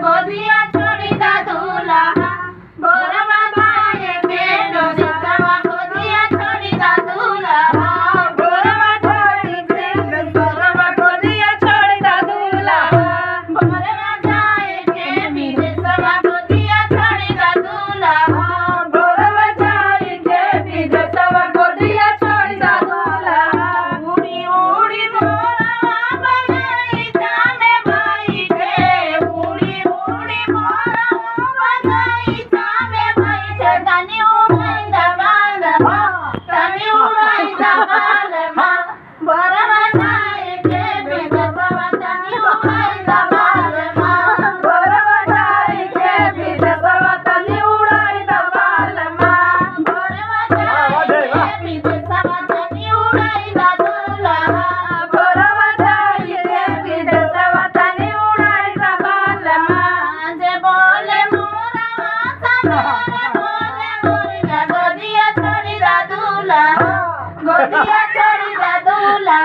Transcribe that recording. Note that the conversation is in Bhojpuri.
गोदिया छोड़ी दा दूल्हा बोरवा भाई बेनो सवा गोदिया छोड़ी दा दूल्हा बोरवा छोड़ी बेनो सवा गोदिया छोड़ी दा दूल्हा बोरवा जाए के मेरे सवा गोदिया छोड़ी दा दूल्हा बोरवा जाए के मेरे सवा गोदिया छोड़ी दा दूल्हा उड़ी उड़ी मोरवा बनाई जाने भाई के उड़ी उड़ी मोरवा बनाई जाने भाई के तनी उड़ाई दा बाल तनी उड़ाई दा बाल बोरवा जाए के मेरे सवा तनी उड़ाई दा बाल बोरवा जाए के मेरे सवा तनी उड़ाई दा बाल बोरवा जाए के मेरे सवा तनी उड़ाई दा दूल्हा बोरवा जाए के मेरे सवा तनी उड़ाई दा बाल जे बोले मोरवा समेरे बोले मोरिया गोदिया छोड़ी दा दूल्हा गोदिया छोड़ी दा दूल्हा